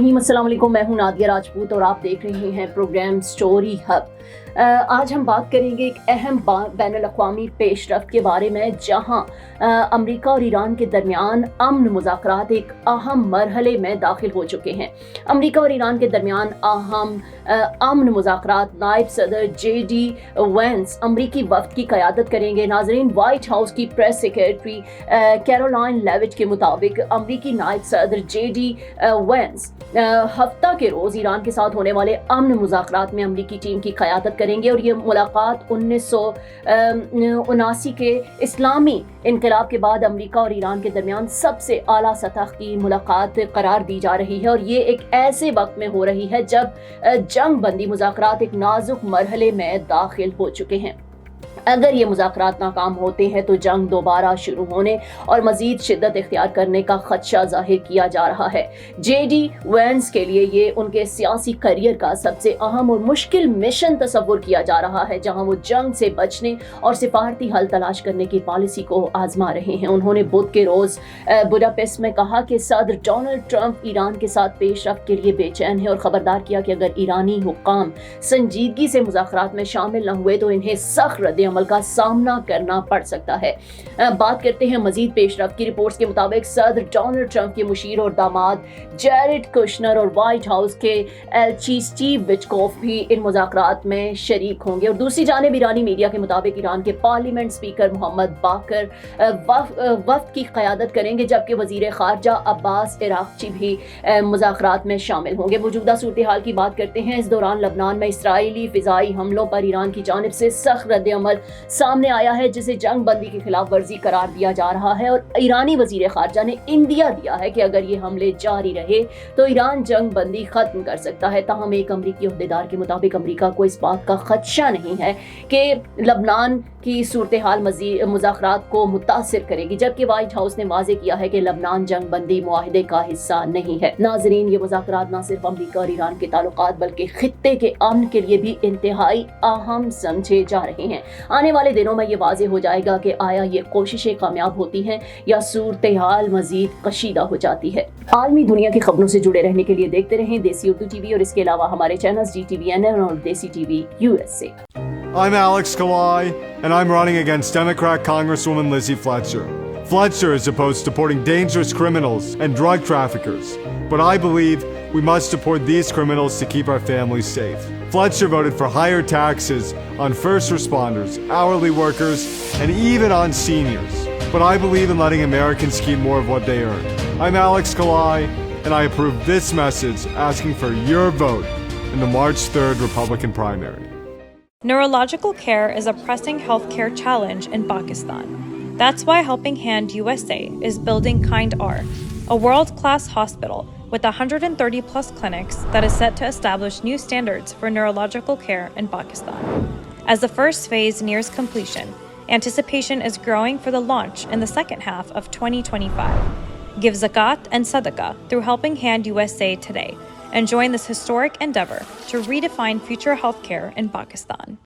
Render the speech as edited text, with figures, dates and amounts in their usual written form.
الرحیم، السلام علیکم. میں ہوں نادیہ راجپوت اور آپ دیکھ رہے ہیں پروگرام سٹوری ہب. آج ہم بات کریں گے ایک اہم بین الاقوامی پیش رفت کے بارے میں، جہاں امریکہ اور ایران کے درمیان امن مذاکرات ایک اہم مرحلے میں داخل ہو چکے ہیں. امریکہ اور ایران کے درمیان اہم امن مذاکرات نائب صدر جے ڈی وینس امریکی وفد کی قیادت کریں گے. ناظرین، وائٹ ہاؤس کی پریس سیکرٹری کیرولائن لیوٹ کے مطابق امریکی نائب صدر جے ڈی وینس ہفتہ کے روز ایران کے ساتھ ہونے والے امن مذاکرات میں امریکی ٹیم کی قیادت کریں گے، اور یہ ملاقات 1979 کے اسلامی انقلاب کے بعد امریکہ اور ایران کے درمیان سب سے اعلیٰ سطح کی ملاقات قرار دی جا رہی ہے، اور یہ ایک ایسے وقت میں ہو رہی ہے جب جنگ بندی مذاکرات ایک نازک مرحلے میں داخل ہو چکے ہیں. اگر یہ مذاکرات ناکام ہوتے ہیں تو جنگ دوبارہ شروع ہونے اور مزید شدت اختیار کرنے کا خدشہ ظاہر کیا جا رہا ہے. جے ڈی وینس کے لیے یہ ان کے سیاسی کیریئر کا سب سے اہم اور مشکل مشن تصور کیا جا رہا ہے، جہاں وہ جنگ سے بچنے اور سفارتی حل تلاش کرنے کی پالیسی کو آزما رہے ہیں. انہوں نے بدھ کے روز بڈاپیسٹ میں کہا کہ صدر ڈونلڈ ٹرمپ ایران کے ساتھ پیش رفت کے لیے بے چین ہے، اور خبردار کیا کہ اگر ایرانی حکام سنجیدگی سے مذاکرات میں شامل نہ ہوئے تو انہیں سخت رد عمل کا سامنا کرنا پڑ سکتا ہے. بات کرتے ہیں مزید پیش رفت کی. رپورٹس کے مطابق صدر ڈونلڈ ٹرمپ کے مشیر اور داماد جیرڈ کشنر اور وائٹ ہاؤس کے ایلچی سٹیو وٹکوف بھی ان مذاکرات میں شریک ہوں گے. اور دوسری جانب ایرانی میڈیا کے مطابق ایران کے پارلیمنٹ اسپیکر محمد باقر وفد کی قیادت کریں گے، جبکہ وزیر خارجہ عباس عراقچی بھی مذاکرات میں شامل ہوں گے. موجودہ صورتحال کی بات کرتے ہیں. اس دوران لبنان میں اسرائیلی فضائی حملوں پر ایران کی جانب سے سخت رد عمل سامنے آیا ہے، جسے جنگ بندی کی خلاف ورزی قرار دیا جا رہا ہے، اور ایرانی وزیر خارجہ نے اندیا دیا ہے کہ اگر یہ حملے جاری رہے تو ایران جنگ بندی ختم کر سکتا ہے. تاہم ایک امریکی عہدیدار کے مطابق امریکہ کو اس بات کا خدشہ نہیں ہے کہ لبنان کی صورتحال مذاکرات کو متاثر کرے گی، جبکہ وائٹ ہاؤس نے واضح کیا ہے کہ لبنان جنگ بندی معاہدے کا حصہ نہیں ہے. ناظرین، یہ مذاکرات نہ صرف امریکہ اور ایران کے تعلقات بلکہ خطے کے امن کے لیے بھی انتہائی اہم سمجھے جا رہے ہیں. آنے والے دنوں میں یہ واضح ہو جائے گا کہ آیا یہ کوششیں کامیاب ہوتی ہیں یا صورتحال مزید کشیدہ ہو جاتی ہے. عالمی دنیا کی خبروں سے جڑے رہنے کے لیے دیکھتے رہیں دیسی اردو ٹی وی، اور اس کے علاوہ ہمارے چینلز DTV اور دیسی T V USA. I'm Alex Kalai, and I'm running against Democrat Congresswoman Lizzie Fletcher. Fletcher is opposed to deporting dangerous criminals and drug traffickers, but I believe we must deport these criminals to keep our families safe. Fletcher voted for higher taxes on first responders, hourly workers, and even on seniors. But I believe in letting Americans keep more of what they earn. I'm Alex Kalai, and I approve this message asking for your vote in the March 3rd Republican primary. Neurological care is a pressing healthcare challenge in Pakistan. That's why Helping Hand USA is building KindR, a world-class hospital with 130-plus clinics that is set to establish new standards for neurological care in Pakistan. As the first phase nears completion, anticipation is growing for the launch in the second half of 2025. Give zakat and sadaqah through Helping Hand USA today and join this historic endeavor to redefine future healthcare in Pakistan.